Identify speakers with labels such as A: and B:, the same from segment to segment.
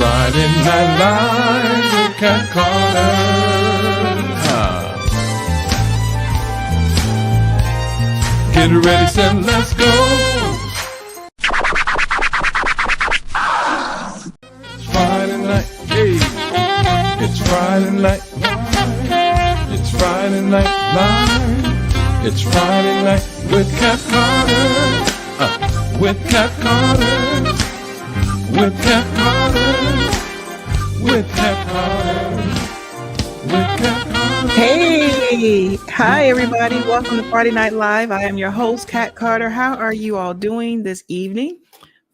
A: Friday Night Live with Cat Carter. Get ready, set, let's go. It's Friday night, hey. It's Friday night. It's Friday Night Live. It's Friday night with Cat Carter. With Cat Carter. With Cat Carter. With Cat Carter. With Cat Carter.
B: Hey! Hi, everybody. Welcome to Friday Night Live. I am your host, Cat Carter. How are you all doing this evening?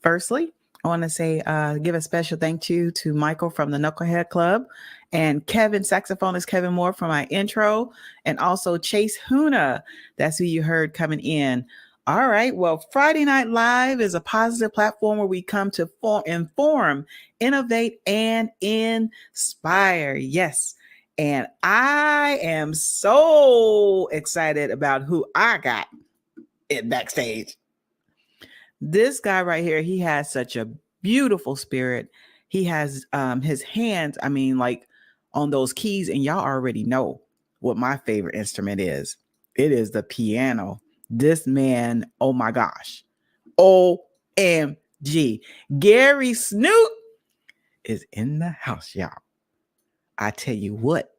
B: Firstly, I want to say, give a special thank you to Michael from the Knucklehead Club and Kevin, saxophonist Kevin Moore, for my intro, and also Chase Huna. That's who you heard coming in. All right. Well, Friday Night Live is a positive platform where we come to inform, innovate, and inspire. Yes. And I am so excited about who I got in backstage. This guy right here, he has such a beautiful spirit. He has his hands, like on those keys, and y'all already know what my favorite instrument is. It is the piano. This man, oh my gosh, OMG, Gerry Smoot is in the house, y'all. I tell you what,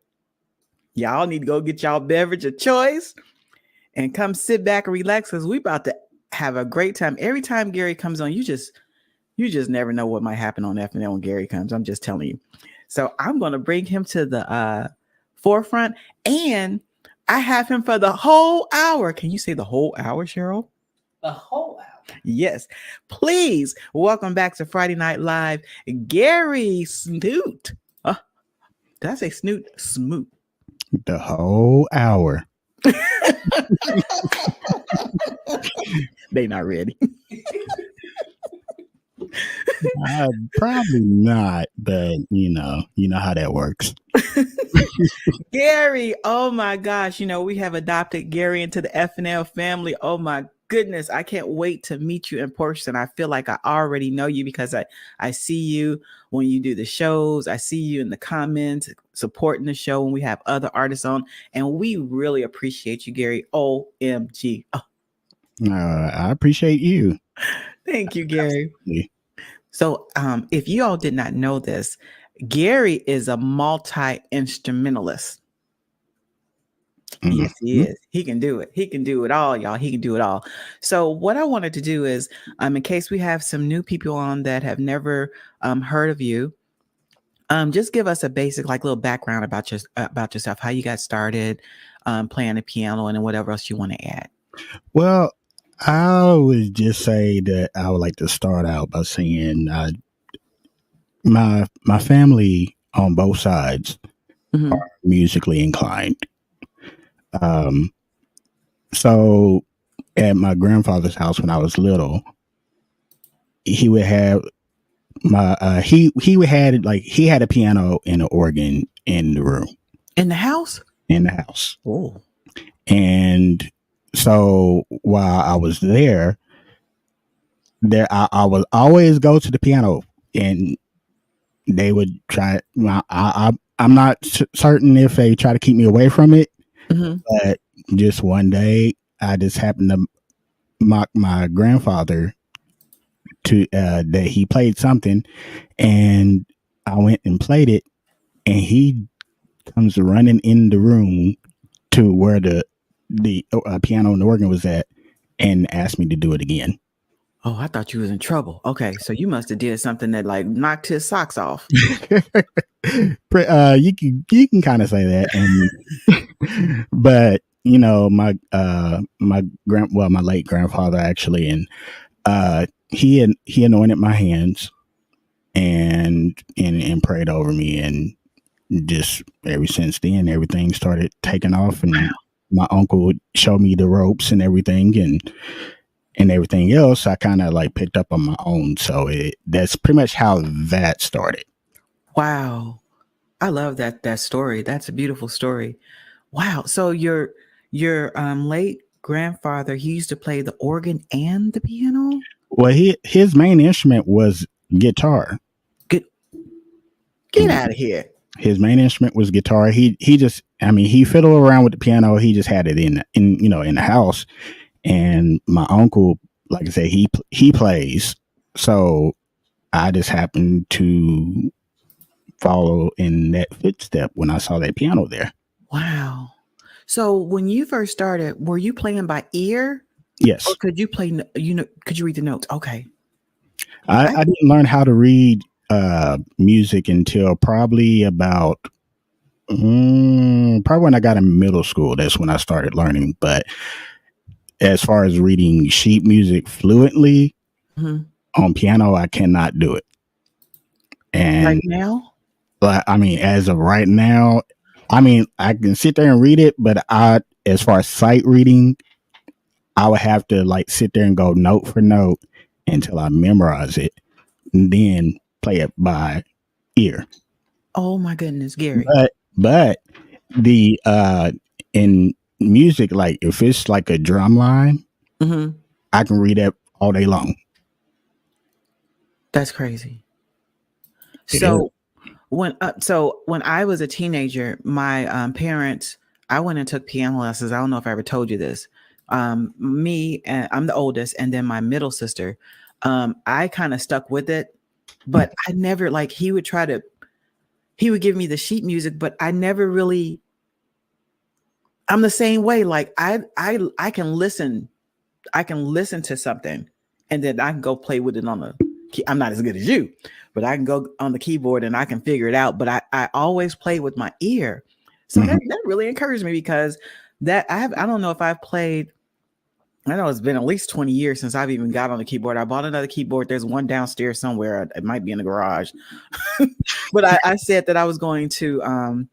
B: y'all need to go get y'all beverage of choice and come sit back and relax, because we about to have a great time. Every time Gerry comes on, you just never know what might happen on FNL when Gerry comes. I'm just telling you. So I'm going to bring him to the forefront, and I have him for the whole hour. Can you say the whole hour, Cheryl?
C: The whole hour.
B: Yes. Please welcome back to Friday Night Live, Gerry Smoot. Did I say Snoot? Smoot.
D: The whole hour.
B: They not ready.
D: Probably not, but you know how that works.
B: Gerry, oh my gosh, we have adopted Gerry into the FNL family. Oh my goodness, I can't wait to meet you in person. I feel like I already know you because I see you when you do the shows. I see you in the comments supporting the show when we have other artists on, and we really appreciate you, Gerry. OMG. Oh.
D: I appreciate you.
B: Thank you, Gerry. So if you all did not know this, Gerry is a multi-instrumentalist. Mm-hmm. Yes, he is. He can do it. He can do it all, y'all. He can do it all. So what I wanted to do is, in case we have some new people on that have never heard of you, just give us a basic, little background about yourself, how you got started playing the piano, and then whatever else you want to add.
D: Well, I would just say that I would like to start out by saying my family on both sides are musically inclined. So at my grandfather's house when I was little, he would have he had a piano and an organ in the room.
B: In the house?
D: In the house.
B: Oh.
D: And so while I was there I would always go to the piano, and they would try. I'm not certain if they try to keep me away from it, but just one day I just happened to mock my grandfather to that he played something, and I went and played it, and he comes running in the room to where the piano and the organ was at, and asked me to do it again.
B: Oh, I thought you was in trouble. Okay, so you must have did something that knocked his socks off.
D: You can kind of say that, and but my late grandfather actually, and he anointed my hands and prayed over me, and just ever since then everything started taking off, and my uncle would show me the ropes and everything, and everything else I kind of picked up on my own. So that's pretty much how that started.
B: Wow. I love that story. That's a beautiful story. Wow. So your late grandfather, he used to play the organ and the piano?
D: Well, his main instrument was guitar.
B: Good. Get out of here.
D: His main instrument was guitar. He just, I mean, he fiddled around with the piano. He just had it in the house. And my uncle, like I said, he plays. So I just happened to follow in that footstep when I saw that piano there.
B: Wow. So when you first started, were you playing by ear?
D: Yes.
B: Or could you play, could you read the notes? Okay.
D: I didn't learn how to read music until probably about probably when I got in middle school. That's when I started learning. But as far as reading sheet music fluently on piano, I cannot do it. And
B: right now,
D: but I mean, as of right now, I mean, I can sit there and read it, but as far as sight reading, I would have to like sit there and go note for note until I memorize it, and then play it by ear.
B: Oh my goodness, Gary.
D: But the in music, like if it's like a drum line, I can read that all day long.
B: That's crazy. So when I was a teenager, my parents, I went and took piano lessons. I don't know if I ever told you this. Me, and I'm the oldest, and then my middle sister. I kind of stuck with it, but I never like he would give me the sheet music, but I never really. I'm the same way. Like I can listen to something, and then I can go play with it on the. I'm not as good as you, but I can go on the keyboard and I can figure it out. But I always play with my ear, so that really encouraged me because I don't know if I've played. I know it's been at least 20 years since I've even got on the keyboard. I bought another keyboard. There's one downstairs somewhere. It might be in the garage, but I said that I was going to.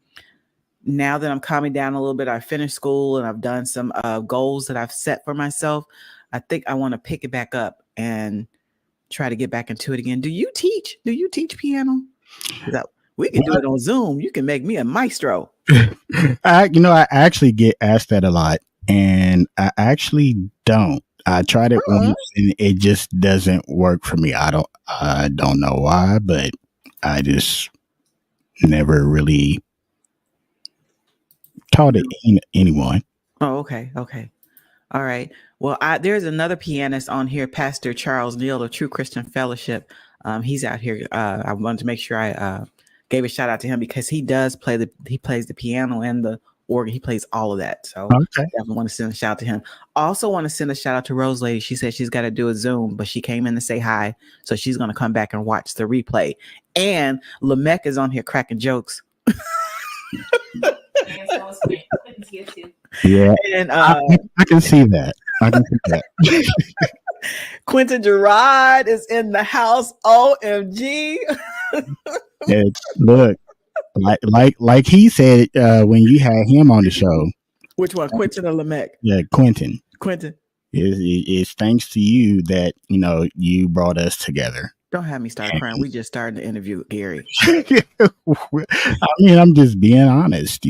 B: Now that I'm calming down a little bit, I finished school and I've done some goals that I've set for myself. I think I want to pick it back up and try to get back into it again. Do you teach piano? We can do it on Zoom. You can make me a maestro.
D: I actually get asked that a lot, and I actually don't. I tried it once and it just doesn't work for me. I don't know why, but I just never really taught it anyone.
B: Oh, okay. All right. Well, there's another pianist on here, Pastor Charles Neal of True Christian Fellowship. He's out here. I wanted to make sure I gave a shout out to him because he plays the piano and the organ. He plays all of that. So definitely want to send a shout out to him. Also want to send a shout out to Rose Lady. She said she's got to do a Zoom, but she came in to say hi. So she's going to come back and watch the replay. And Lamech is on here cracking jokes.
D: Yeah, and I can see that.
B: Quentin Gerard is in the house. OMG!
D: Look, like he said when you had him on the show.
B: Which one, Quentin or Lamech?
D: Yeah, Quentin.
B: It's
D: thanks to you that you brought us together.
B: Don't have me start crying. We just started the interview, Gary.
D: I mean, I'm just being honest,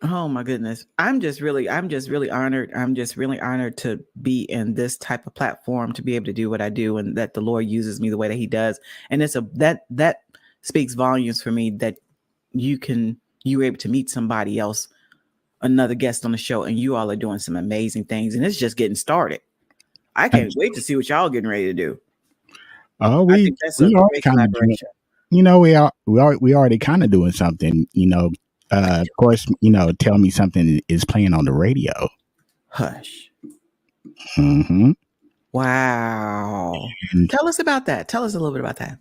B: Oh my goodness. I'm just really honored. I'm just really honored to be in this type of platform, to be able to do what I do, and that the Lord uses me the way that he does. And it's that speaks volumes for me that you were able to meet somebody else, another guest on the show, and you all are doing some amazing things. And it's just getting started. I can't wait to see what y'all getting ready to do.
D: Oh, we are kind of doing, we already kind of doing something, of course, tell me something is playing on the radio.
B: Hush.
D: Mm-hmm.
B: Wow. Tell us about that. Tell us a little bit about that.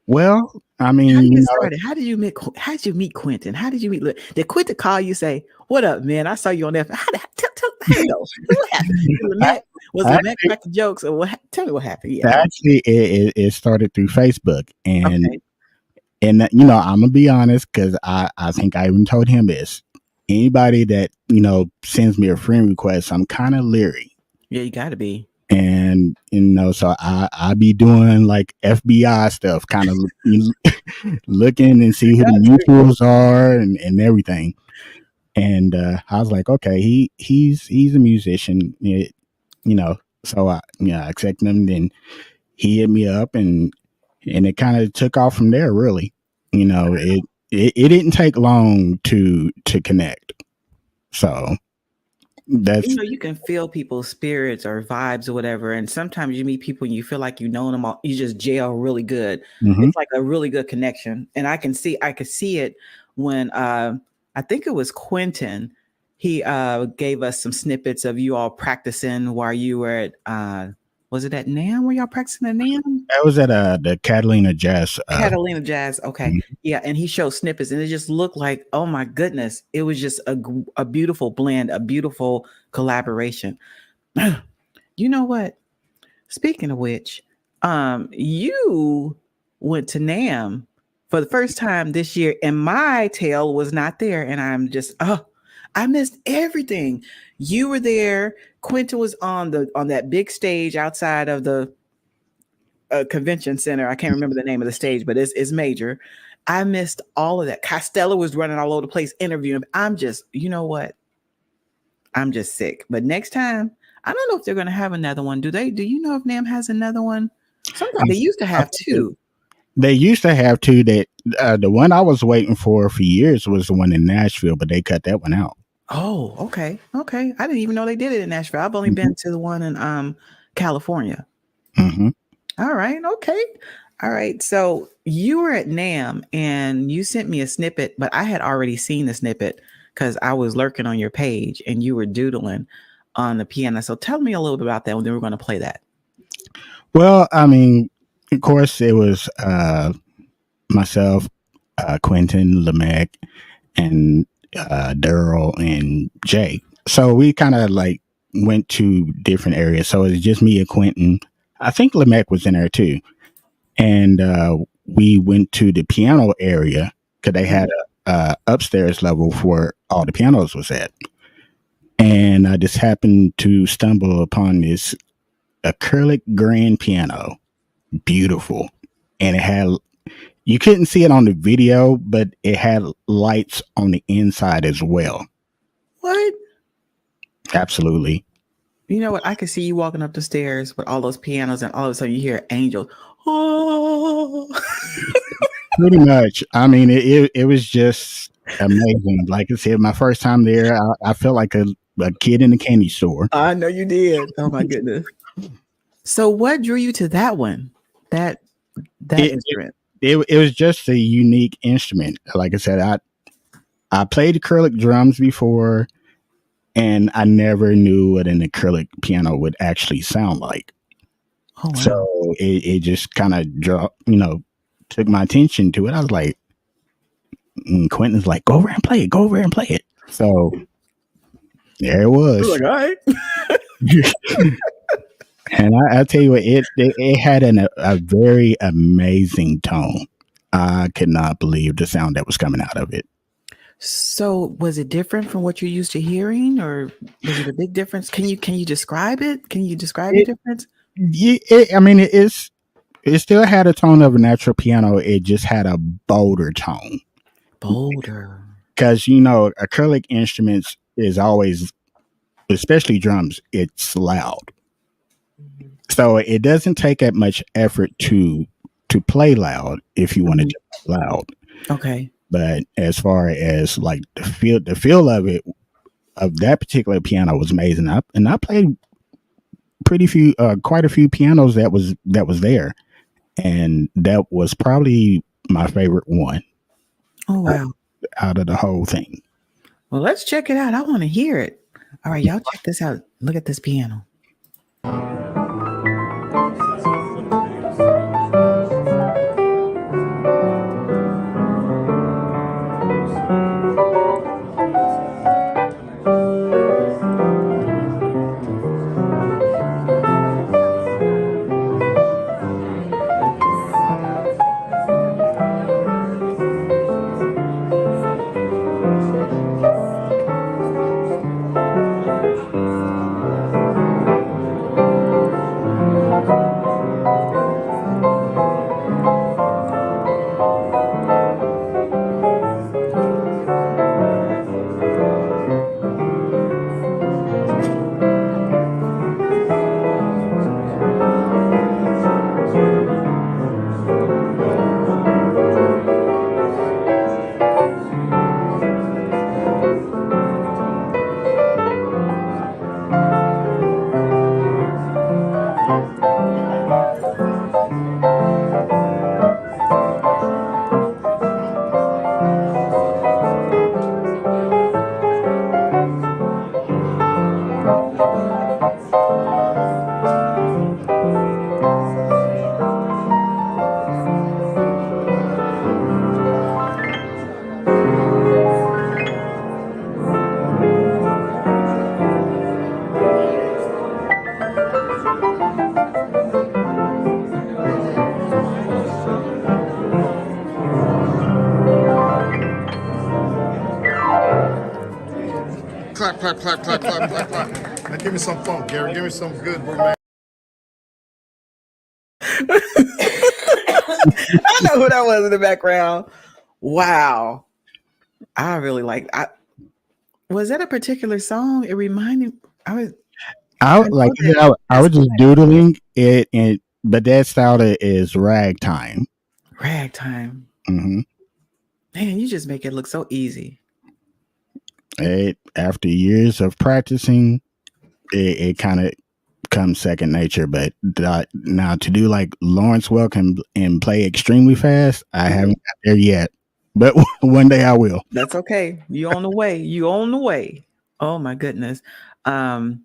D: Well, I mean,
B: how did you meet Quentin? How did you meet? Did Quentin call you, say, "What up, man? I saw you on there." How you know? What happened? Was Lamech cracking jokes, or what? Tell me what happened. Yeah.
D: Actually, it started through Facebook, and and I'm gonna be honest, because I think I even told him this. Anybody that sends me a friend request, I'm kind of leery.
B: Yeah, you got to be.
D: And so I be doing like FBI stuff, kind of looking and see who the mutuals are and everything. And I was like, okay, he's a musician, So I accepted him. Then he hit me up, and it kind of took off from there, really. it didn't take long to connect. So that's
B: you can feel people's spirits or vibes or whatever. And sometimes you meet people and you feel like you know them all. You just gel really good. It's like a really good connection. And I could see it when I think it was Quentin. He gave us some snippets of you all practicing while you were at was it at NAM? Were y'all practicing at NAM?
D: That was at the Catalina Jazz.
B: Catalina Jazz. Okay. Yeah. And he showed snippets and it just looked like, oh my goodness, it was just a beautiful blend, a beautiful collaboration. You know what? Speaking of which, you went to NAM for the first time this year and my tail was not there. And I'm just, I missed everything. You were there. Quentin was on that big stage outside of the convention center. I can't remember the name of the stage, but it's major. I missed all of that. Costello was running all over the place interviewing. I'm just, you know what? I'm just sick. But next time, I don't know if they're going to have another one. Do you know if NAM has another one? Sometimes they used to have two.
D: They used to have two. That the one I was waiting for years was the one in Nashville, but they cut that one out.
B: Oh, okay. Okay. I didn't even know they did it in Nashville. I've only been to the one in California. All right. Okay. All right. So you were at NAM and you sent me a snippet, but I had already seen the snippet because I was lurking on your page and you were doodling on the piano. So tell me a little bit about that when we're going to play that.
D: Well, I mean, of course, it was myself, Quentin, Lamech, and Daryl and Jay. So we kind of like went to different areas. So it's just me and Quentin. I think Lamech was in there too. And we went to the piano area because they had a upstairs level where all the pianos was at. And I just happened to stumble upon this acrylic grand piano. Beautiful. And you couldn't see it on the video, but it had lights on the inside as well.
B: What?
D: Absolutely.
B: You know what? I could see you walking up the stairs with all those pianos and all of a sudden you hear angels. Oh.
D: Pretty much. I mean, it was just amazing. Like I said, my first time there, I felt like a kid in a candy store.
B: I know you did. Oh my goodness. So what drew you to that one? That instrument?
D: It was just a unique instrument. Like I said, I played acrylic drums before, and I never knew what an acrylic piano would actually sound like.
B: Oh, wow.
D: So it just kind of took my attention to it. I was like, Quentin's like, go over and play it. So there it was.
B: Like, all right.
D: And I tell you what, it had a very amazing tone. I could not believe the sound that was coming out of it.
B: So was it different from what you're used to hearing, or was it a big difference? Can you describe it? Can you describe the difference?
D: It still had a tone of a natural piano. It just had a bolder tone.
B: Bolder.
D: Because, acrylic instruments is always, especially drums, it's loud. So it doesn't take that much effort to play loud if you want to play loud.
B: Okay.
D: But as far as like the feel of it, of that particular piano was amazing. And I played quite a few pianos that was there, and that was probably my favorite one.
B: Oh wow!
D: Out of the whole thing.
B: Well, let's check it out. I want to hear it. All right, y'all check this out. Look at this piano.
A: clap, clap, clap, clap, clap. Now give me some funk, Gary. Give me some good romantic.
B: I know who that was in the background. Wow. I really like. Was that a particular song? It reminded. I was
D: just doodling it, but that style is ragtime.
B: Ragtime.
D: Mm-hmm.
B: Man, you just make it look so easy.
D: After years of practicing, it kind of comes second nature. But now to do like Lawrence Welk and play extremely fast, I haven't got there yet. But one day I will.
B: That's okay. You on the way. You on the way. Oh my goodness. So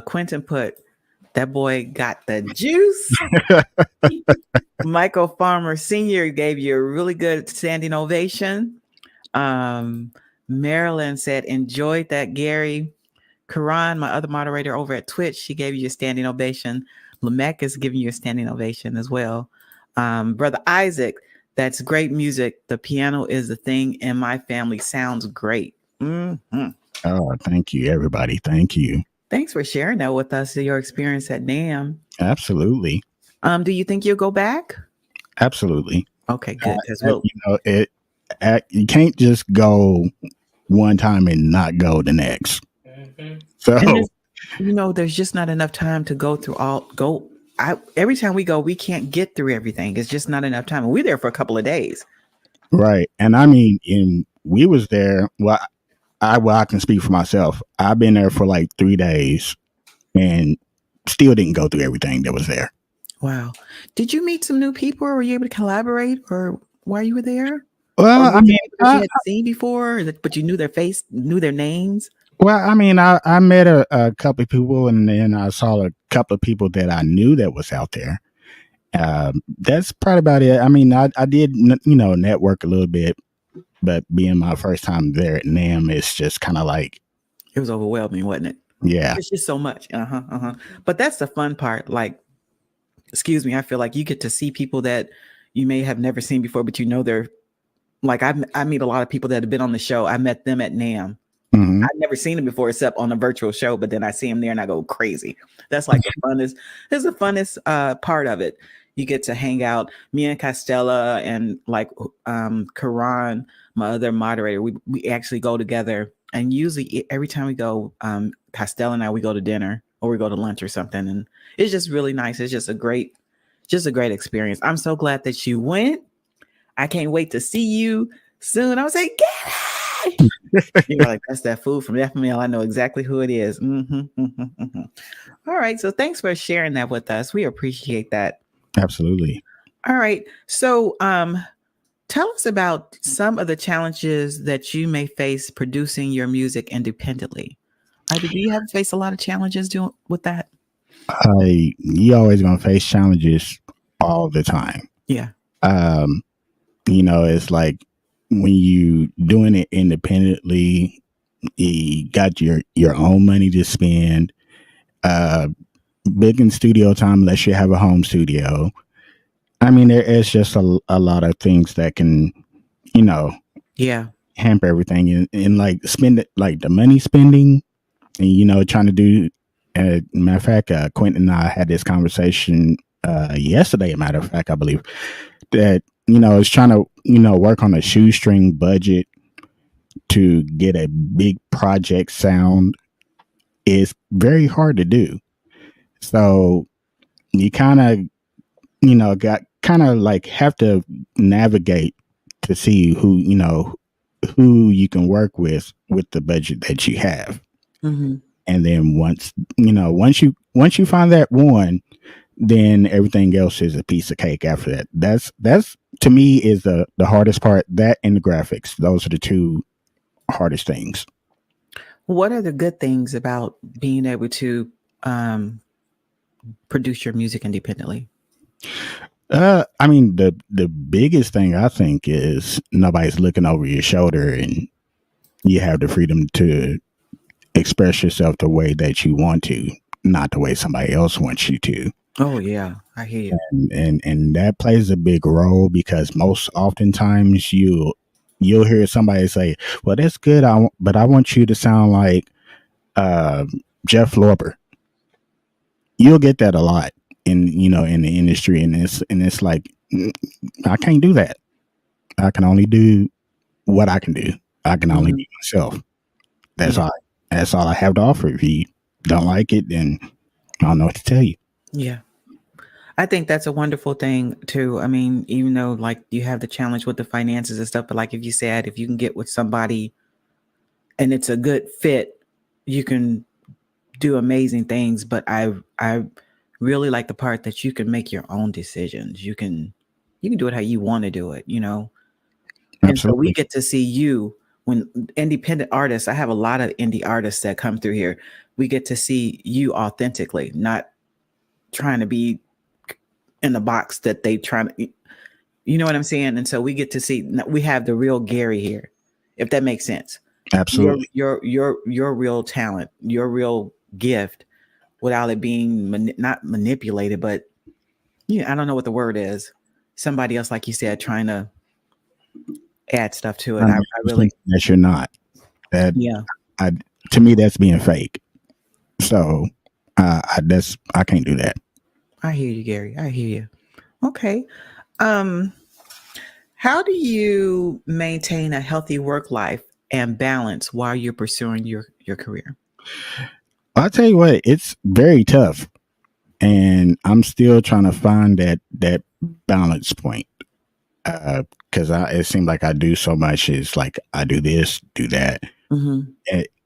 B: Quentin put, that boy got the juice. Michael Farmer Sr. gave you a really good standing ovation. Marilyn said, enjoyed that, Gary. Karan, my other moderator over at Twitch, she gave you a standing ovation. Lamech is giving you a standing ovation as well. Brother Isaac, that's great music. The piano is the thing in my family. Sounds great. Mm-hmm.
D: Oh, thank you, everybody. Thank you.
B: Thanks for sharing that with us, your experience at NAMM.
D: Absolutely.
B: Do you think you'll go back?
D: Absolutely.
B: Okay, good.
D: You can't just go one time and not go the next. Mm-hmm. So
B: there's just not enough time to go through every time we go, we can't get through everything. It's just not enough time. And we're there for a couple of days.
D: Right. And I mean, we was there. Well, I can speak for myself. I've been there for like 3 days and still didn't go through everything that was there.
B: Wow. Did you meet some new people, or were you able to collaborate, or while you were there?
D: Well, I mean,
B: you had seen before, but you knew their face, knew their names.
D: Well, I mean, I met a couple of people, and then I saw a couple of people that I knew that was out there. That's probably about it. I mean, I did, network a little bit, but being my first time there at NAMM, it's just kind of like,
B: it was overwhelming, wasn't it?
D: Yeah.
B: It's just so much. But that's the fun part. Like, excuse me, I feel like you get to see people that you may have never seen before, but they're like, I meet a lot of people that have been on the show. I met them at NAMM.
D: Mm-hmm.
B: I've never seen them before except on a virtual show, but then I see them there and I go crazy. That's like the funnest part of it. You get to hang out. Me and Costella and like Karan, my other moderator, we actually go together. And usually every time we go, Costella and I, we go to dinner or we go to lunch or something. And it's just really nice. It's just a great experience. I'm so glad that you went. I can't wait to see you soon. I was like, Gary! You're like, that's that food from FNL. I know exactly who it is. Mm-hmm. All right. So thanks for sharing that with us. We appreciate that.
D: Absolutely.
B: All right. So tell us about some of the challenges that you may face producing your music independently. Do you have faced a lot of challenges with that?
D: You always going to face challenges all the time.
B: Yeah.
D: It's like, when you doing it independently, you got your own money to spend, big in studio time unless you have a home studio. I mean, there is just a lot of things that can, hamper everything and like spend it, like the money spending and, trying to do, matter of fact, Quentin and I had this conversation yesterday, matter of fact, I believe that, is trying to, work on a shoestring budget to get a big project sound is very hard to do. So you kind of, have to navigate to see who you can work with the budget that you have.
B: Mm-hmm.
D: And then once you find that one, then everything else is a piece of cake after that. That's to me is the hardest part. That and the graphics. Those are the two hardest things.
B: What are the good things about being able to produce your music independently?
D: I mean, the biggest thing I think is nobody's looking over your shoulder and you have the freedom to express yourself the way that you want to, not the way somebody else wants you to.
B: Oh yeah, I hear you.
D: And that plays a big role because most oftentimes you you'll hear somebody say, well, that's good. But I want you to sound like Jeff Lorber. You'll get that a lot in the industry. And it's like, I can't do that. I can only do what I can do. I can only be myself. That's all. That's all I have to offer. If you don't like it, then I don't know what to tell you.
B: Yeah. I think that's a wonderful thing too. I mean, even though like you have the challenge with the finances and stuff, but like if you said, if you can get with somebody and it's a good fit, you can do amazing things. But I really like the part that you can make your own decisions. You can do it how you want to do it, you know? And so we
D: Absolutely.
B: get to see you when independent artists, I have a lot of indie artists that come through here. We get to see you authentically, not trying to be in the box that they trying to, you know what I'm saying? And so we get to see, we have the real Gary here, if that makes sense.
D: Absolutely.
B: Your real talent, your real gift, without it being not manipulated, but yeah, I don't know what the word is. Somebody else, like you said, trying to add stuff to it. I really
D: that you're not. That to me, that's being fake. So I can't do that.
B: I hear you, Gary. I hear you. Okay. How do you maintain a healthy work life and balance while you're pursuing your career?
D: I'll tell you what, it's very tough. And I'm still trying to find that balance point. Because it seems like I do so much. It's like I do this, do that.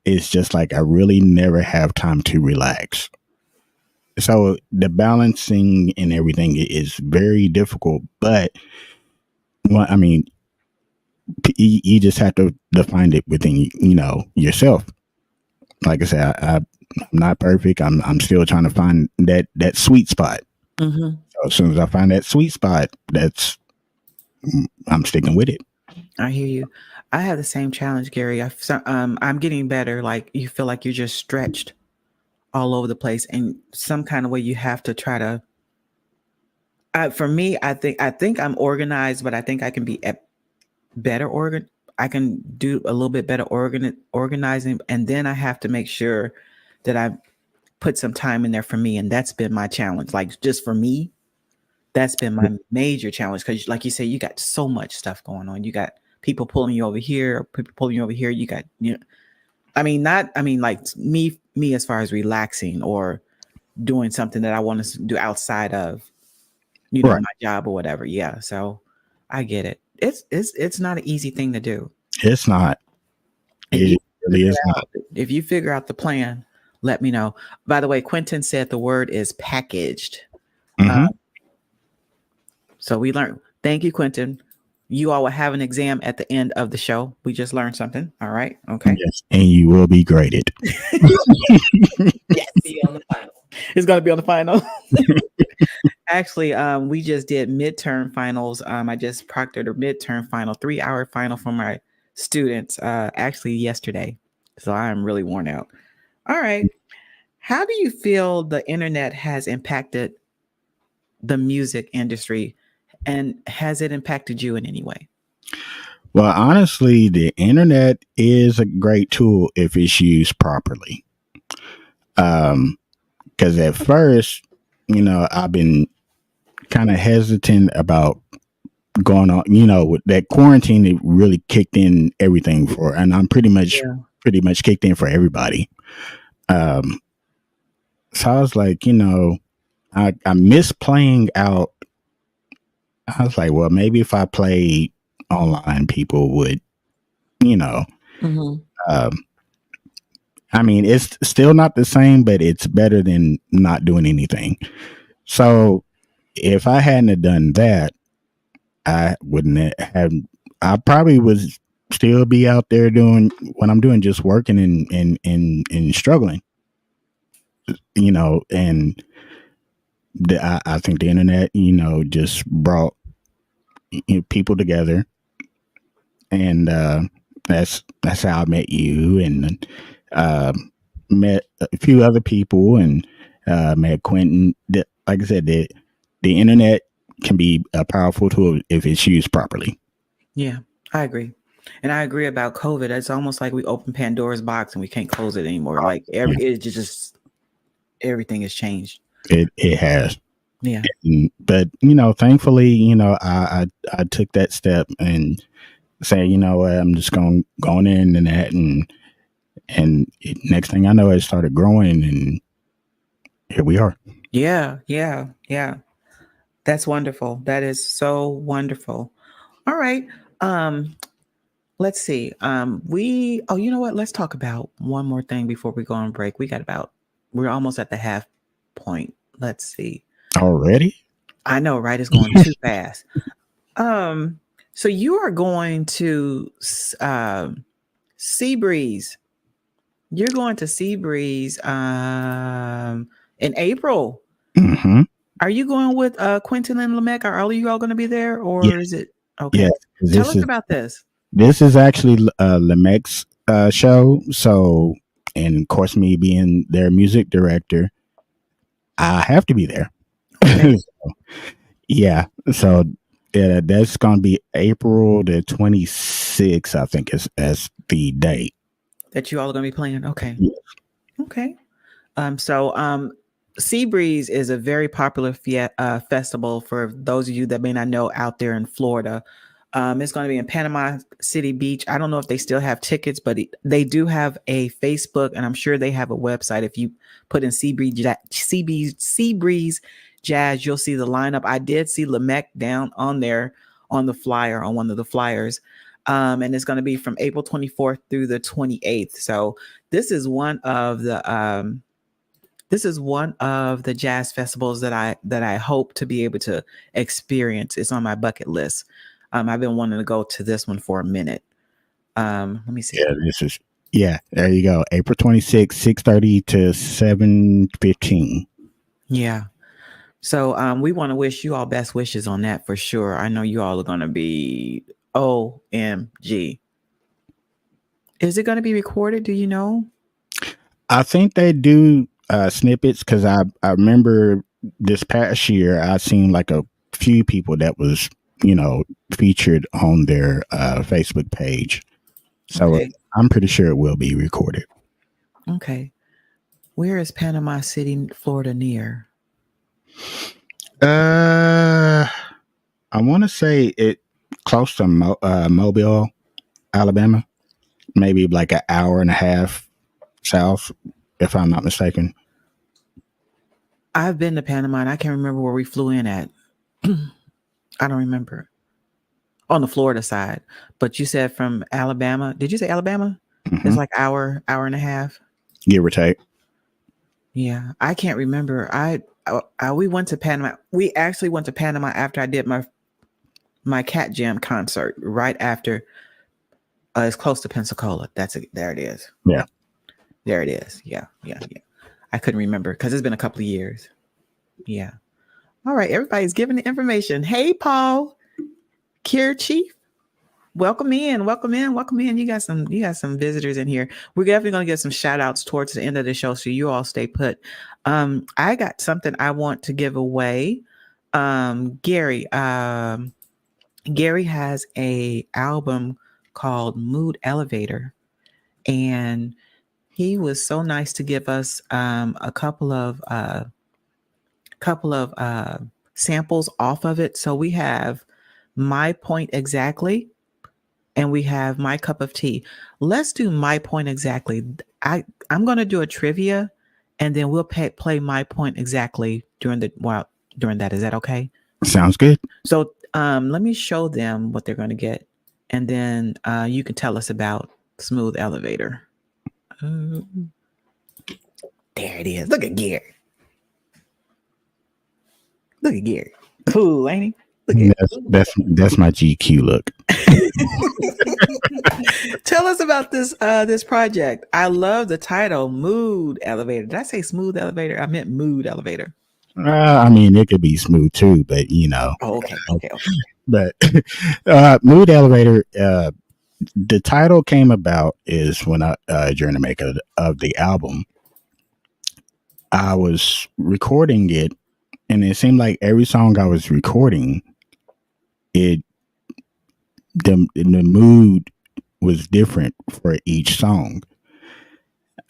D: It's just like I really never have time to relax. So the balancing and everything is very difficult. But I mean, you just have to define it within yourself. Like I said, I'm not perfect. I'm still trying to find that sweet spot. So as soon as I find that sweet spot, I'm sticking with it.
B: I hear you. I have the same challenge, Gary. I'm getting better. Like you feel like you're just stretched all over the place, and some kind of way you have to try to. For me, I think I'm organized, but I think I can be better I can do a little bit better organizing, and then I have to make sure that I put some time in there for me, and that's been my challenge. Like just for me, that's been my major challenge because, like you said, you got so much stuff going on. You got people pulling you over here, people pulling you over here. You got like me as far as relaxing or doing something that I want to do outside of my job or whatever. Yeah, so I get it. It's not an easy thing to do.
D: It's not. It really is not.
B: If you figure out the plan, let me know. By the way, Quentin said the word is packaged. So we learned. Thank you, Quentin. You all will have an exam at the end of the show. We just learned something. All right. Okay.
D: Yes, and you will be graded.
B: Yes. Be on the final. It's going to be on the final. Actually, we just did midterm finals. I just proctored a midterm final, 3-hour final for my students, actually yesterday. So I'm really worn out. All right. How do you feel the internet has impacted the music industry, and has it impacted you in any way?
D: Well, honestly, the internet is a great tool if it's used properly. Because at first, I've been kind of hesitant about going on, with that quarantine. It really kicked in everything and I'm pretty much kicked in for everybody. So I was like, I miss playing out. I was like, well, maybe if I played online, people would, I mean, it's still not the same, but it's better than not doing anything. So if I hadn't have done that, I wouldn't have. I probably would still be out there doing what I'm doing, just working and struggling. And I think the internet, just brought people together, and that's how I met you, and met a few other people, and met Quentin. Like I said, the internet can be a powerful tool if it's used properly.
B: Yeah, I agree. And I agree about COVID. It's almost like we open Pandora's box and we can't close it anymore. Like it just everything has changed.
D: It has.
B: Yeah.
D: But thankfully, I took that step and saying, I'm just going in and that, and next thing I know, it started growing, and here we are.
B: Yeah. That's wonderful. That is so wonderful. All right. Let's see. You know what? Let's talk about one more thing before we go on break. We're almost at the half point. Let's see.
D: Already?
B: I know, right? It's going too fast. So you are going to Seabreeze. You're going to Seabreeze in April.
D: Mm-hmm.
B: Are you going with Quentin and Lamech? Are you all going to be there, or is it okay?
D: Yeah,
B: Tell us about this.
D: This is actually Lamech's show. So, and of course, me being their music director, I have to be there.
B: Okay.
D: So that's going to be April the 26th, I think, as the date
B: That you all are going to be playing. Okay.
D: Yeah.
B: Okay. Seabreeze is a very popular festival for those of you that may not know out there in Florida. It's going to be in Panama City Beach. I don't know if they still have tickets, but they do have a Facebook, and I'm sure they have a website. If you put in Seabreeze Jazz, you'll see the lineup. I did see Lamech down on there on the flyer, on one of the flyers. And it's going to be from April 24th through the 28th. So this is one of the jazz festivals that I hope to be able to experience. It's on my bucket list. I've been wanting to go to this one for a minute. Let me see.
D: There you go. April 26th, 6:30 to 7:15.
B: Yeah. So we want to wish you all best wishes on that for sure. I know you all are going to be OMG. Is it going to be recorded? Do you know?
D: I think they do snippets, because I remember this past year I seen like a few people that was featured on their Facebook page. So
B: okay.
D: I'm pretty sure it will be recorded.
B: Okay. Where is Panama City, Florida near?
D: I want to say it close to Mobile, Alabama, maybe like an hour and a half south, if I'm not mistaken.
B: I've been to Panama and I can't remember where we flew in at. I don't remember. On the Florida side, but you said from Alabama. Did you say Alabama?
D: Mm-hmm.
B: It's like hour and a half.
D: Give or take.
B: Yeah, I can't remember. We went to Panama. We actually went to Panama after I did my Cat Jam concert. Right after, it's close to Pensacola. There it is.
D: Yeah,
B: there it is. Yeah. I couldn't remember because it's been a couple of years. Yeah. All right, everybody's giving the information. Hey, Paul, Cure Chief, welcome in. You got some visitors in here. We're definitely going to get some shout outs towards the end of the show, so you all stay put. I got something I want to give away. Gary has a album called Mood Elevator, and he was so nice to give us a couple of samples off of it. So we have My Point Exactly, and we have My Cup of Tea. Let's do My Point Exactly. I'm going to do a trivia, and then we'll play My Point Exactly during that. Is that okay?
D: Sounds good.
B: So let me show them what they're going to get, and then you can tell us about Smooth Elevator. There it is. Look at Gary. Cool, ain't he?
D: That's my GQ look.
B: Tell us about this project. I love the title, Mood Elevator. Did I say Smooth Elevator? I meant Mood Elevator.
D: I mean, it could be smooth too, but
B: Oh, okay.
D: But Mood Elevator. The title came about is when during the making of the album, I was recording it, and it seemed like every song I was recording, the mood was different for each song.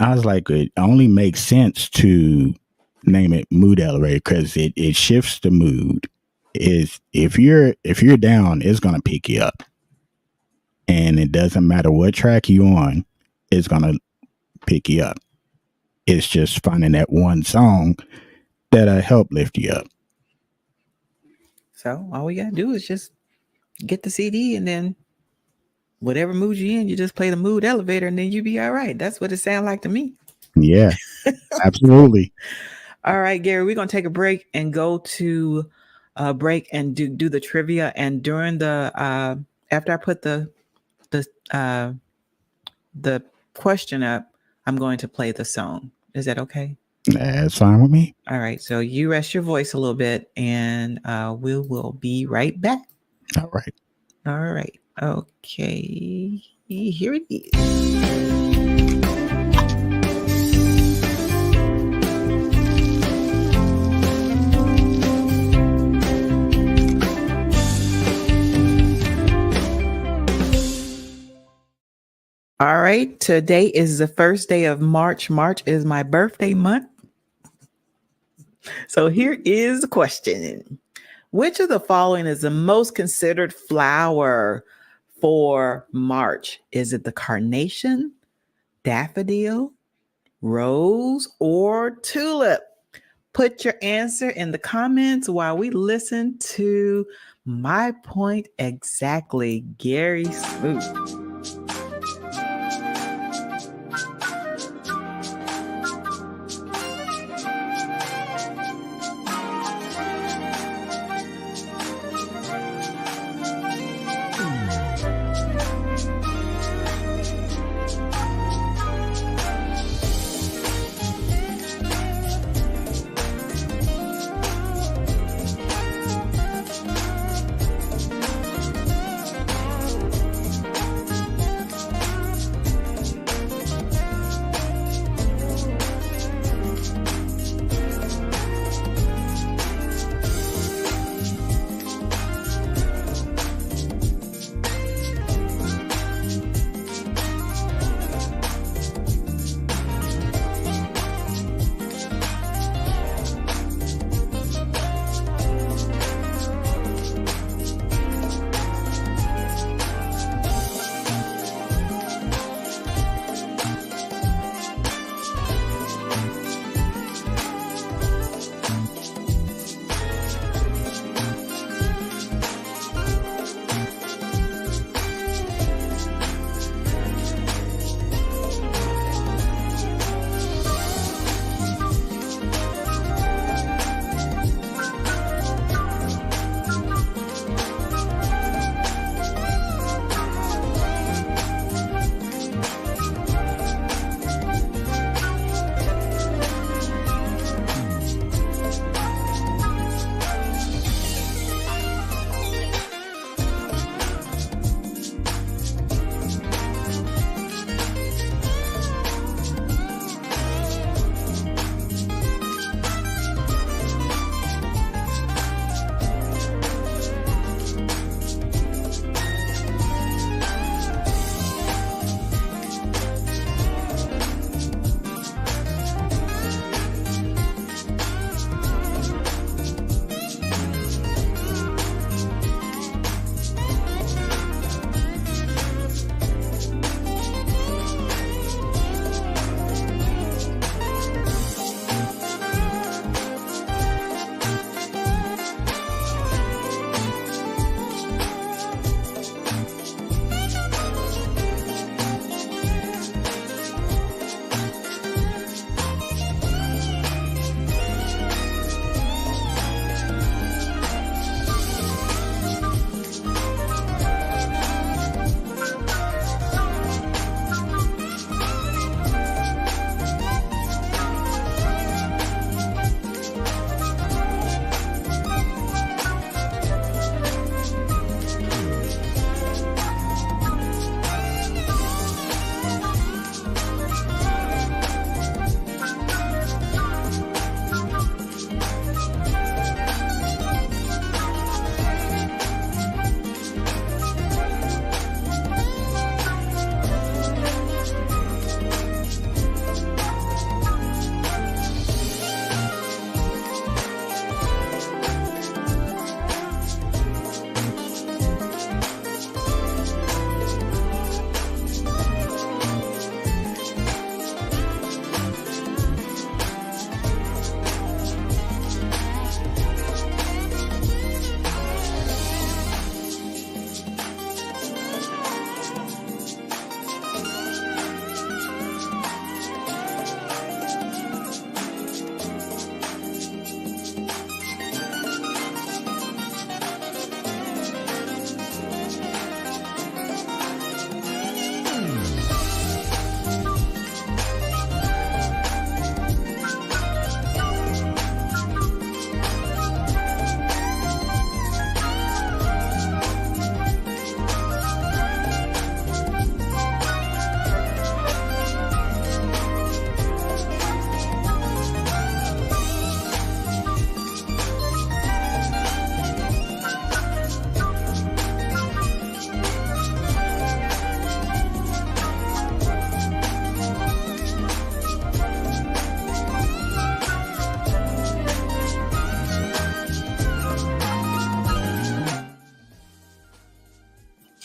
D: I was like, it only makes sense to name it mood elevator because it shifts the mood. Is if you're down, it's gonna pick you up, and it doesn't matter what track you on, it's gonna pick you up. It's just finding that one song that'll help lift you up.
B: So all we gotta do is just get the CD, and then whatever mood you're in, you just play the mood elevator, and then you be all right. That's what it sounds like to me.
D: Yeah, absolutely.
B: All right, Gary, we're gonna take a break and go to a break and do the trivia. And during the after I put the question up, I'm going to play the song. Is that okay?
D: That's fine with me.
B: All right, so you rest your voice a little bit, and we will be right back.
D: All right.
B: All right. Okay. Here it is. All right. Today is the first day of March. March is my birthday month. So here is the question. Which of the following is the most considered flower for March? Is it the carnation, daffodil, rose, or tulip? Put your answer in the comments while we listen to My Point Exactly, Gerry Smoot.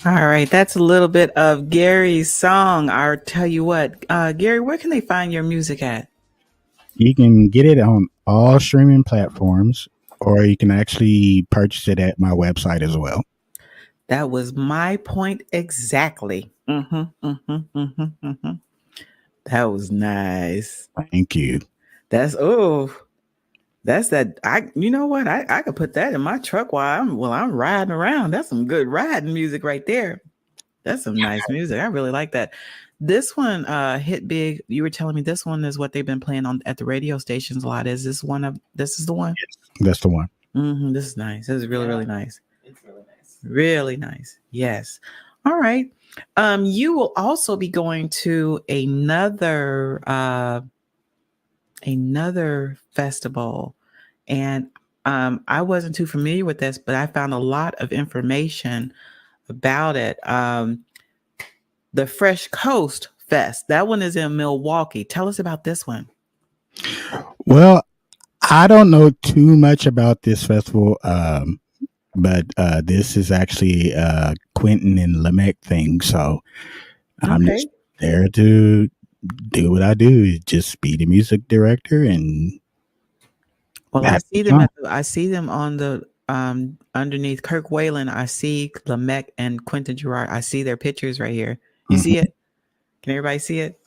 B: All right, that's a little bit of Gary's song. I'll tell you what, Gary, where can they find your music at?
D: You can get it on all streaming platforms, or you can actually purchase it at my website as well.
B: That was my point exactly. That was nice.
D: Thank you.
B: That's that's that. You know what? I could put that in my truck while I'm riding around. That's some good riding music right there. That's some nice music. I really like that. This one hit big. You were telling me this one is what they've been playing on at the radio stations a lot. Is this this is the one?
D: Yes, that's the one.
B: This is nice. This is really nice. It's really nice. Really nice. Yes. All right. You will also be going to another festival, and I wasn't too familiar with this, but I found a lot of information about it. The Fresh Coast Fest. That one is in Milwaukee. Tell us about this one.
D: Well, I don't know too much about this festival, but this is actually a Quentin and Lamech thing. So I'm just there to do what I do, just be the music director. And
B: well, I see them. I see them on the underneath Kirk Whalen. I see Lamech and Quentin Gerard. I see their pictures right here. You see it? Can everybody see it?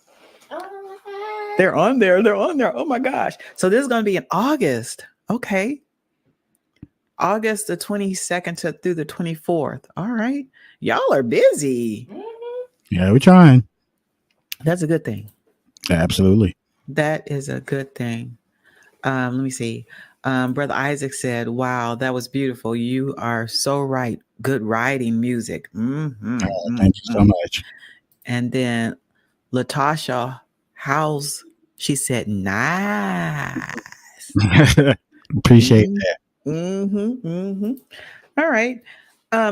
B: They're on there. They're on there. Oh my gosh. So this is going to be in August. Okay. August the 22nd through the 24th. All right. Y'all are busy.
D: Yeah, we're trying.
B: That's a good thing.
D: Absolutely.
B: That is a good thing. Let me see. Brother Isaac said, wow, that was beautiful. You are so right. Good writing music.
D: Thank you so much.
B: And then Latasha House, she said, nice.
D: Appreciate that.
B: All right.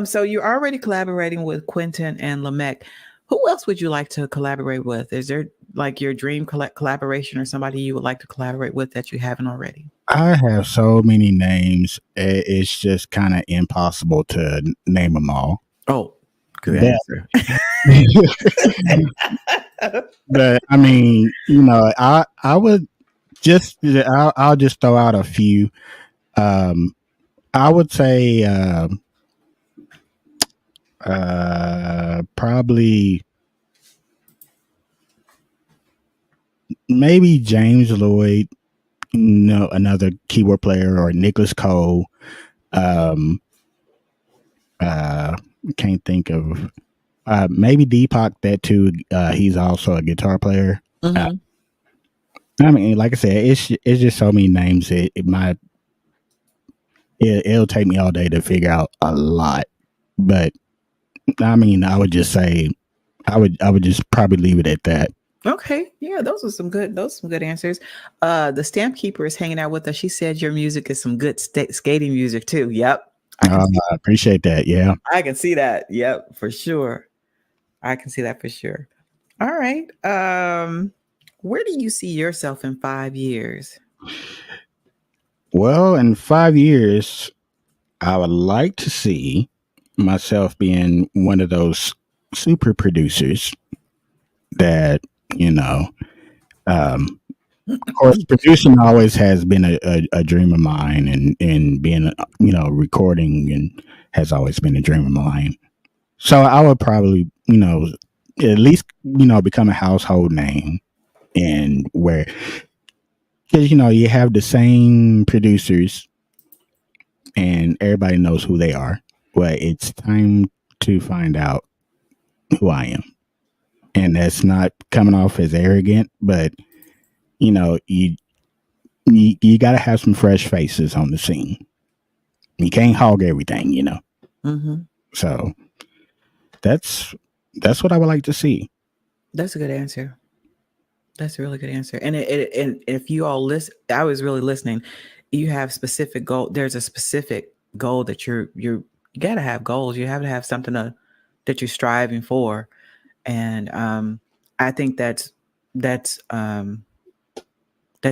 B: So you're already collaborating with Quentin and Lamech. Who else would you like to collaborate with? Is there like your dream collaboration or somebody you would like to collaborate with that you haven't already?
D: I have so many names. It's just kind of impossible to name them all.
B: Oh, good answer.
D: But I mean, I would just, I'll just throw out a few. I would say, probably maybe James Lloyd, another keyboard player, or Nicholas Cole. Can't think of maybe Deepak, that too. He's also a guitar player. I mean, like I said, it's just so many names. It'll take me all day to figure out a lot. But I mean, I would just say I would just probably leave it at that.
B: Okay. Yeah, those are some good answers. The Stamp Keeper is hanging out with us. She said your music is some good skating music too. Yep.
D: I appreciate that. Yeah.
B: I can see that. Yep, for sure. I can see that for sure. All right. Where do you see yourself in 5 years?
D: Well, in 5 years, I would like to see myself being one of those super producers that, of course, producing always has been a dream of mine, and being, recording and has always been a dream of mine. So I would probably, at least, become a household name, and where, because, you have the same producers and everybody knows who they are. Well, it's time to find out who I am. And that's not coming off as arrogant, but, you got to have some fresh faces on the scene. You can't hog everything, So that's what I would like to see.
B: That's a good answer. That's a really good answer. And and if you all listen, I was really listening. You have specific goal. There's a specific goal that you got to have goals. You have to have something that you're striving for. And I think that's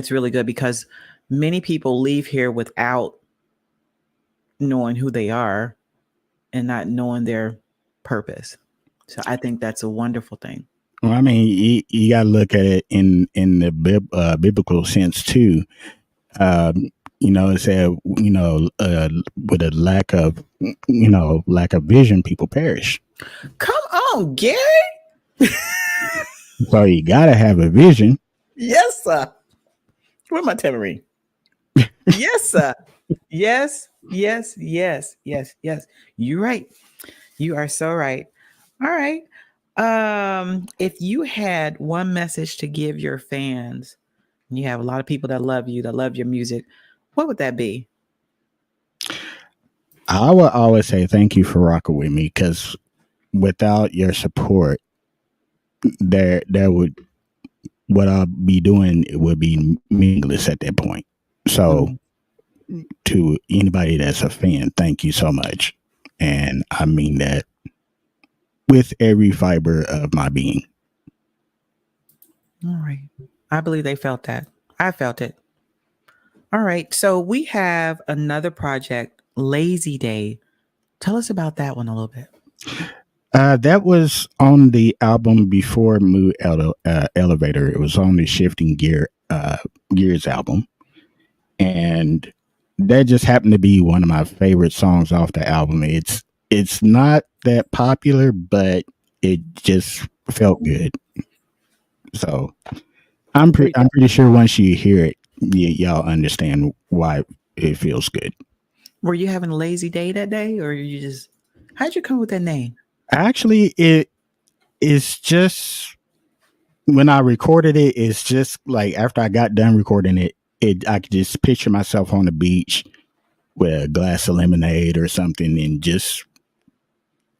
B: really good, because many people leave here without knowing who they are and not knowing their purpose. So I think that's a wonderful thing.
D: Well, I mean, you got to look at it in the biblical sense too. It said, with a lack of vision, people perish.
B: Come on, Gary.
D: So you got to have a vision.
B: Yes, sir. Where's my tambourine? Yes, sir. Yes. You're right. You are so right. All right. If you had one message to give your fans, and you have a lot of people that love you, that love your music, what would that be?
D: I would always say thank you for rocking with me, because without your support, what I'll be doing, it would be meaningless at that point. So to anybody that's a fan, thank you so much. And I mean that with every fiber of my being.
B: All right. I believe they felt that. I felt it. All right. So we have another project, Lazy Day. Tell us about that one a little bit.
D: That was on the album before Mood Elevator. It was on the Shifting Gears album. And that just happened to be one of my favorite songs off the album. It's not that popular, but it just felt good. So I'm pretty sure once you hear it, y'all understand why it feels good.
B: Were you having a lazy day that day, or how'd you come with that name?
D: Actually, it is just, when I recorded it, it's just like after I got done recording it, I could just picture myself on the beach with a glass of lemonade or something and just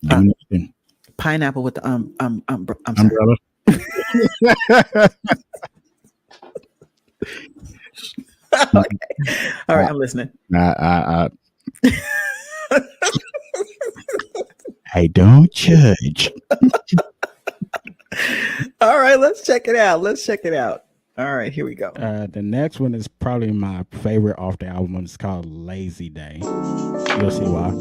D: do nothing.
B: Pineapple with the
D: umbrella.
B: Okay. All right, I'm listening.
D: I don't judge.
B: All right, let's check it out. All right, here we go.
D: The next one is probably my favorite off the album. It's called Lazy Day. You'll see why.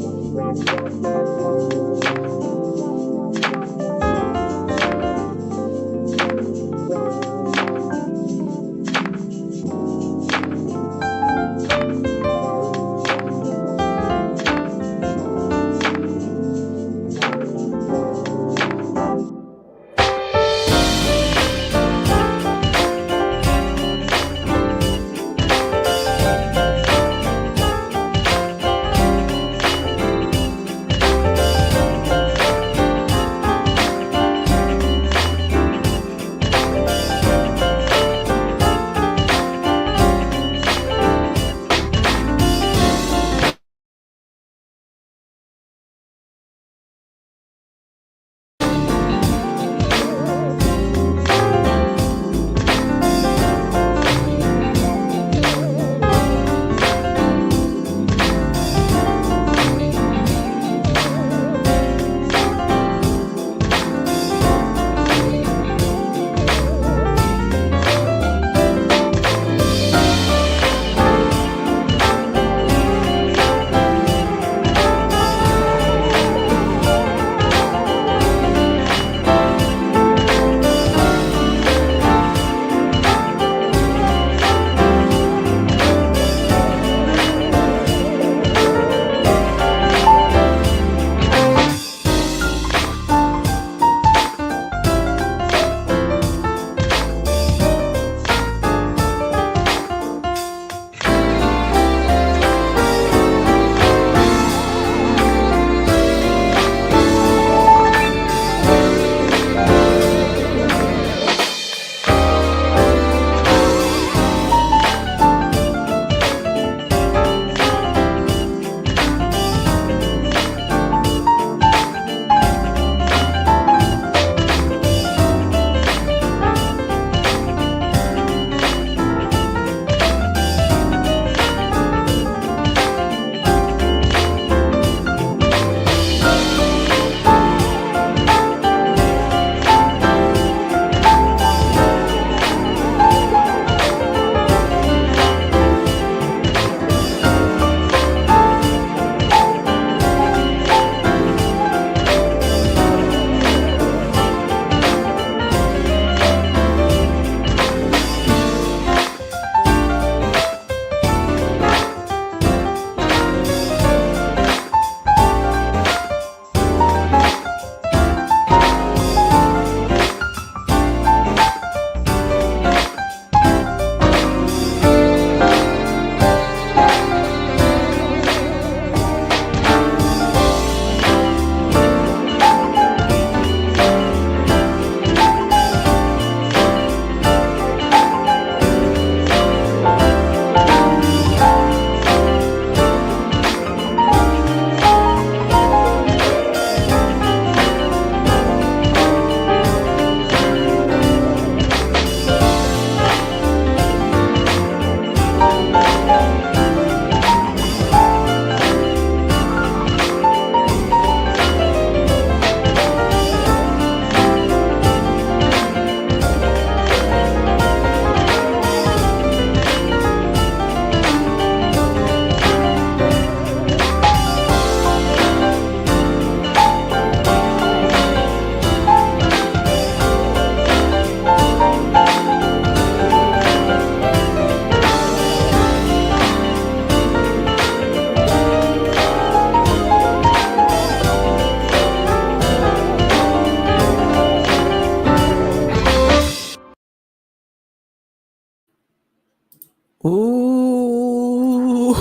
B: Ooh,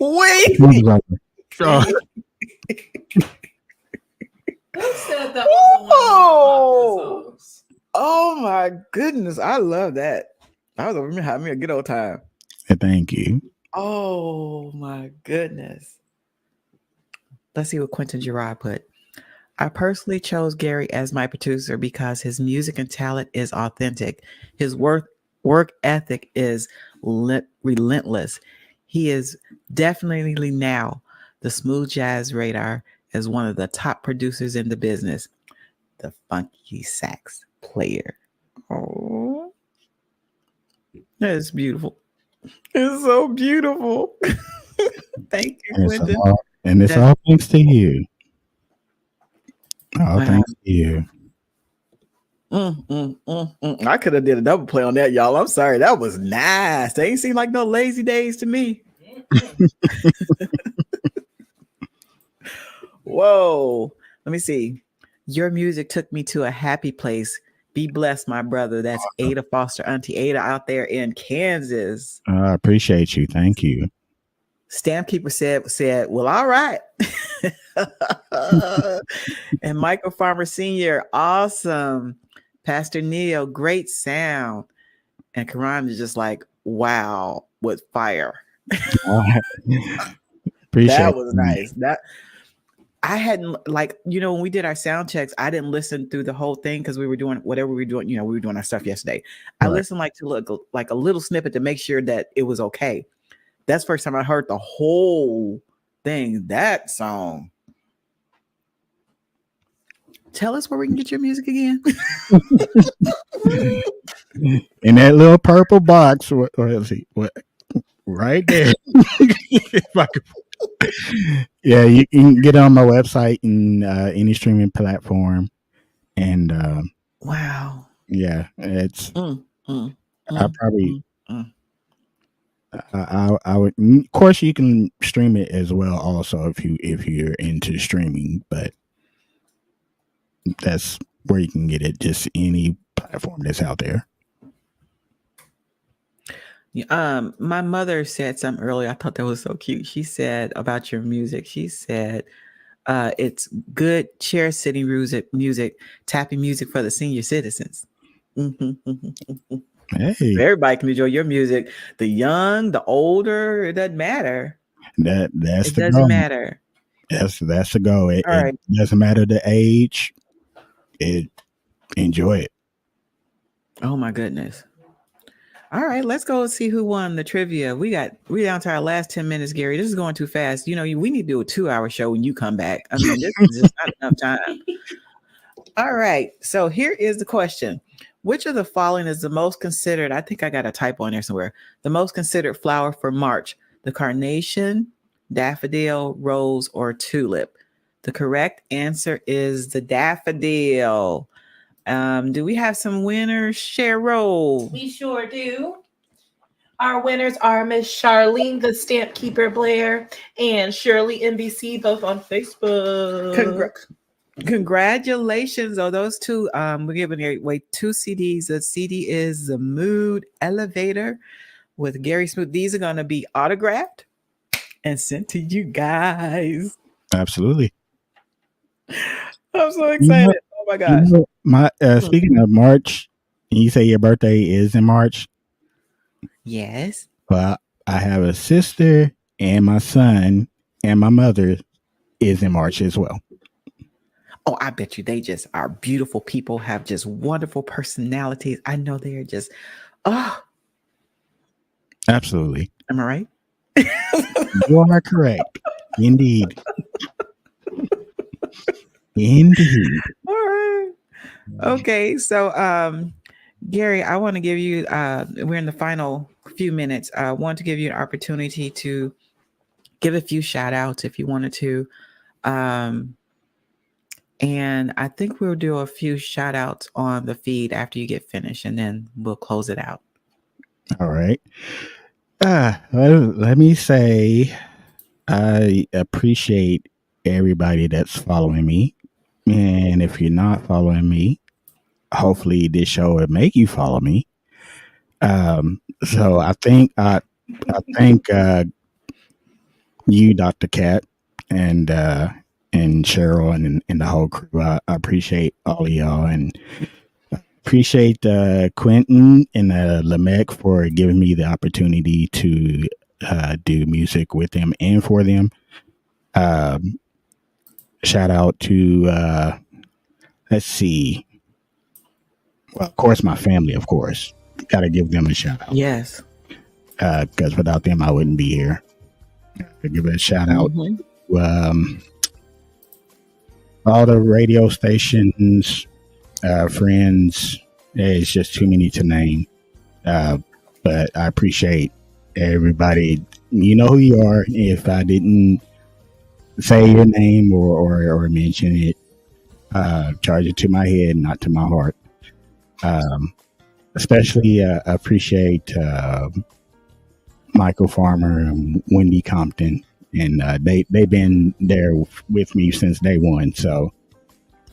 B: wait.
D: So,
A: Who said that was one of my songs?
B: Oh my goodness, I love that. I was over here having me a good old time.
D: thank you.
B: Oh my goodness. Let's see what Quentin Gerard put. I personally chose Gary as my producer because his music and talent is authentic. His work ethic is relentless. He is definitely now the smooth jazz radar as one of the top producers in the business. The funky sax player. Oh, that is beautiful. It's so beautiful. Thank you, Quentin.
D: And it's all thanks to you. All
B: Wow.
D: thanks to you.
B: I could have did a double play on that, y'all. I'm sorry. That was nice. They ain't seem like no lazy days to me. Whoa. Let me see. Your music took me to a happy place. Be blessed, my brother. That's Ada Foster, Auntie Ada out there in Kansas.
D: I appreciate you. Thank you.
B: Stamp Keeper said, well, all right. And Michael Farmer Sr., awesome. Pastor Neil, great sound. And Karan is just like, wow, with fire.
D: Appreciate
B: that was nice. That I hadn't, like, when we did our sound checks, I didn't listen through the whole thing because we were doing whatever we were doing. We were doing our stuff yesterday. I listened to look like a little snippet to make sure that it was okay. That's the first time I heard the whole thing. That song. Tell us where we can get your music again.
D: In that little purple box, right there. Yeah, you can get it on my website and any streaming platform. And
B: wow.
D: Yeah, it's I probably I would, of course, you can stream it as well also if you're into streaming, but that's where you can get it, just any platform that's out there.
B: My mother said something earlier. I thought that was so cute. She said about your music. She said it's good chair sitting music, tapping music for the senior citizens.
D: Hey,
B: everybody can enjoy your music. The young, the older, it doesn't matter.
D: It
B: doesn't matter.
D: That's the goal. It doesn't matter the age. Enjoy it.
B: Oh my goodness. All right, let's go see who won the trivia. We're down to our last 10 minutes, Gary. This is going too fast. We need to do a 2-hour show when you come back. I mean, this is just not enough time. All right, so here is the question. Which of the following is the most considered? I think I got a typo in there somewhere. The most considered flower for March: the carnation, daffodil, rose, or tulip? The correct answer is the daffodil. Do we have some winners, Cheryl?
A: We sure do. Our winners are Miss Charlene, the Stamp Keeper Blair, and Shirley NBC, both on Facebook.
B: Congratulations on those two. We're giving away 2 CDs. The CD is The Mood Elevator with Gerry Smoot. These are going to be autographed and sent to you guys.
D: Absolutely.
B: I'm so excited. Oh my gosh.
D: Speaking of March, you say your birthday is in March?
B: Yes.
D: Well, I have a sister and my son and my mother is in March as well.
B: Oh, I bet you they just are beautiful people, have just wonderful personalities. I know they are just,
D: Absolutely.
B: Am I right?
D: You are correct. Indeed. Indeed.
B: All right. Okay. So, Gary, I want to give you, we're in the final few minutes. I want to give you an opportunity to give a few shout outs if you wanted to. And I think we'll do a few shout outs on the feed after you get finished, and then we'll close it out.
D: All right. Let me say I appreciate everybody that's following me. And if you're not following me, hopefully this show will make you follow me. So I think you, Dr. Cat, and Cheryl and the whole crew. I appreciate all of y'all, and appreciate Quentin and Lamech for giving me the opportunity to do music with them and for them. Shout out to let's see. Well, of course, my family. Of course, got to give them a shout out.
B: Yes,
D: because without them, I wouldn't be here. To give a shout out to all the radio stations, friends. It's just too many to name. But I appreciate everybody. You know who you are. If I didn't say your name or mention it, charge it to my head, not to my heart. Especially appreciate Michael Farmer and Wendy Compton, and they've been there with me since day one. So,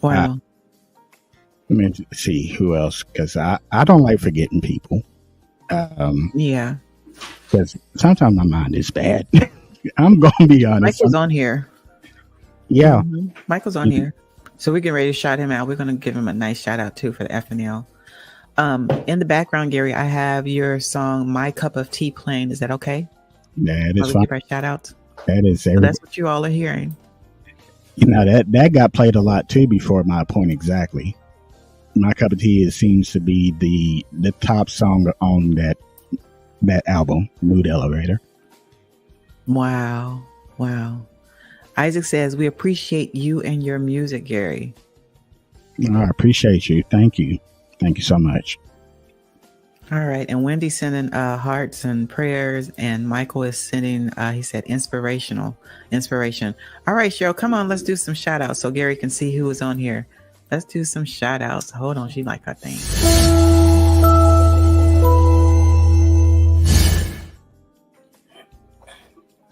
B: wow.
D: Let me see who else, because I don't like forgetting people.
B: Yeah,
D: because sometimes my mind is bad. I'm gonna be honest.
B: Michael's on here.
D: Yeah,
B: Michael's on here, so we get ready to shout him out. We're gonna give him a nice shout out too for the FNL. In the background, Gary, I have your song "My Cup of Tea" playing. Is that okay?
D: That is fine.
B: Give our shout outs.
D: That is.
B: So that's what you all are hearing.
D: You know that got played a lot too before My Point Exactly. My Cup of Tea seems to be the top song on that album, Mood Elevator.
B: Wow. Isaac says, we appreciate you and your music, Gary.
D: I appreciate you. Thank you so much.
B: All right. And Wendy's sending hearts and prayers, and Michael is sending, he said, inspiration. All right, Cheryl, come on, let's do some shout outs so Gary can see who is on here. Let's do some shout outs. Hold on, she like her thing.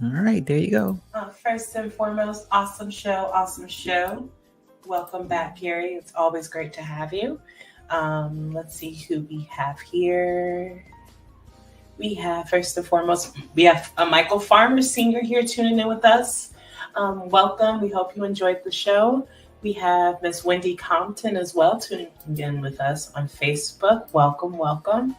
B: All right, there you go.
A: First and foremost, awesome show. Welcome back, Gary. It's always great to have you. Let's see who we have here. We have, first and foremost, we have Michael Farmer Sr. here tuning in with us. Welcome. We hope you enjoyed the show. We have Miss Wendy Compton as well tuning in with us on Facebook. Welcome.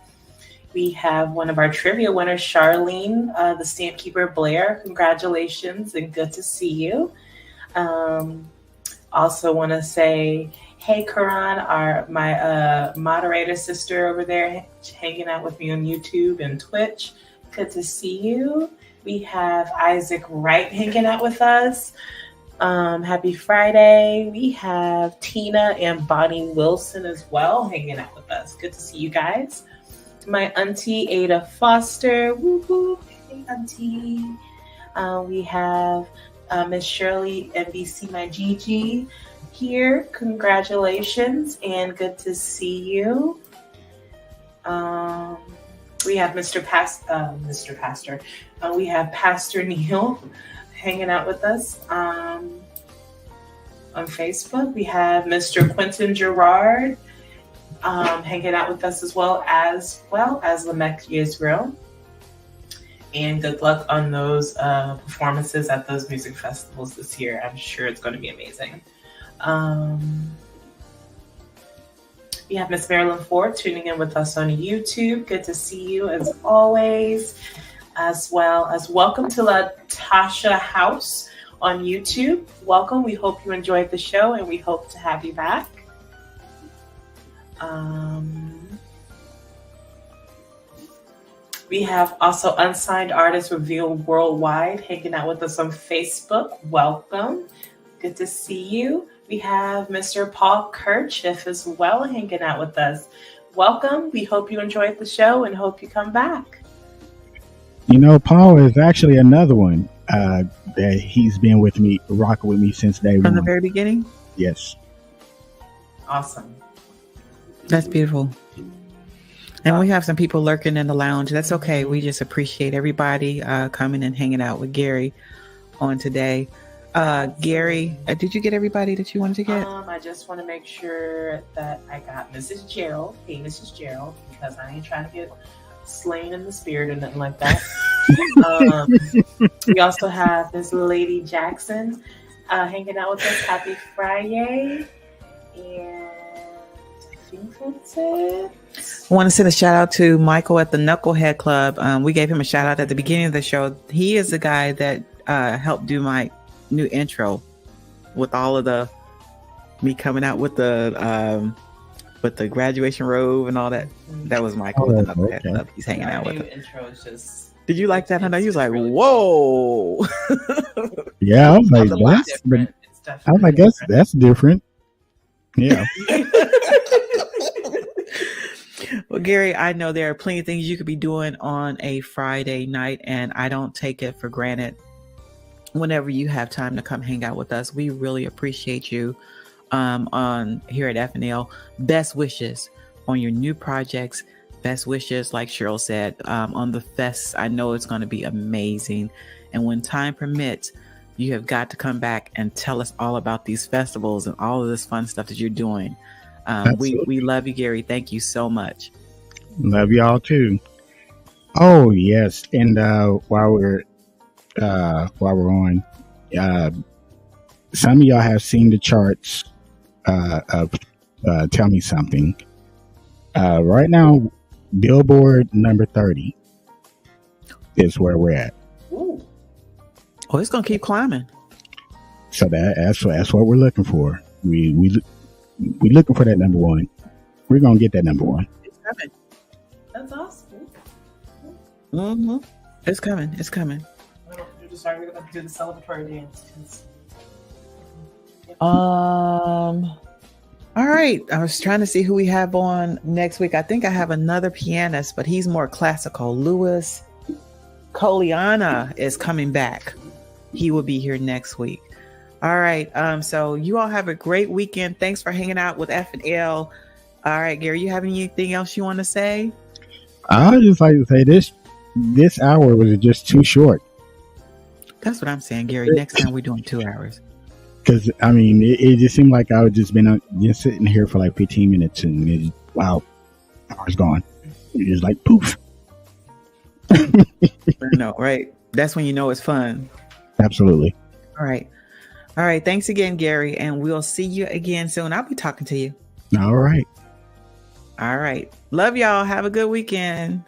A: We have one of our trivia winners, Charlene, the Stamp Keeper Blair. Congratulations and good to see you. Also want to say, hey, Karan, my moderator sister over there hanging out with me on YouTube and Twitch. Good to see you. We have Isaac Wright hanging out with us. Happy Friday. We have Tina and Bonnie Wilson as well hanging out with us. Good to see you guys. My auntie Ada Foster. Woo-hoo. Hey, auntie. We have Miss Shirley NBC, my Gigi here. Congratulations and good to see you. We have Mr. Pastor. We have Pastor Neil hanging out with us on Facebook. We have Mr. Quentin Gerard hanging out with us as well as Lamech Israel. And good luck on those performances at those music festivals this year. I'm sure it's going to be amazing. We have Miss Marilyn Ford tuning in with us on YouTube. Good to see you as always. As well as welcome to Latasha House on YouTube. Welcome. We hope you enjoyed the show and we hope to have you back. We have also Unsigned Artists Revealed Worldwide hanging out with us on Facebook. Welcome. Good to see you. We have Mr. Paul Kirchhoff as well hanging out with us. Welcome. We hope you enjoyed the show and hope you come back.
D: You know, Paul is actually another one that he's been with me, rocking with me since day one.
B: From the very beginning?
D: Yes.
A: Awesome.
B: That's beautiful. And we have some people lurking in the lounge. That's okay. We just appreciate everybody coming and hanging out with Gary on today. Gary, did you get everybody that you wanted to get?
A: I just want to make sure that I got Mrs. Gerald. Hey, Mrs. Gerald, because I ain't trying to get slain in the spirit or nothing like that. We also have Miss Lady Jackson hanging out with us. Happy Friday. And I think that's it.
B: I want to send a shout out to Michael at the Knucklehead Club. We gave him a shout out at the beginning of the show. He is the guy that helped do my new intro with all of me coming out with the graduation robe and all that. That was Michael with the Knucklehead Club. He's hanging out with him.
A: Intro is just.
B: Did you like that? I know he was like, really "Whoa!"
D: Yeah, I was like, that's different. Yeah.
B: Well, Gary, I know there are plenty of things you could be doing on a Friday night, and I don't take it for granted whenever you have time to come hang out with us. We really appreciate you on here at FNL. Best wishes on your new projects. Best wishes, like Cheryl said, on the fest. I know it's going to be amazing. And when time permits, you have got to come back and tell us all about these festivals and all of this fun stuff that you're doing. We love you, Gary. Thank you so much.
D: Love y'all too. Oh yes, and while we're on, some of y'all have seen the charts of Tell Me Something. Right now, Billboard number 30 is where we're at.
A: Ooh.
B: Oh, it's gonna keep climbing.
D: So that's what we're looking for. We looking for that number one. We're gonna get that number one.
B: It's coming.
A: That's awesome.
B: Mm-hmm. It's coming. It's coming.
A: We're going to do the celebratory dance.
B: All right. I was trying to see who we have on next week. I think I have another pianist, but he's more classical. Louis Coliana is coming back. He will be here next week. All right. So you all have a great weekend. Thanks for hanging out with FNL. All right, Gary, you have anything else you want to say?
D: I would just like to say this hour was just too short.
B: That's what I'm saying, Gary. Next time we're doing 2 hours.
D: Because, I mean, it just seemed like I would just been just sitting here for like 15 minutes and it just, wow, hour's gone. It just like poof.
B: No, right? That's when you know it's fun.
D: Absolutely.
B: All right. All right. Thanks again, Gary. And we'll see you again soon. I'll be talking to you.
D: All right.
B: All right. Love y'all. Have a good weekend.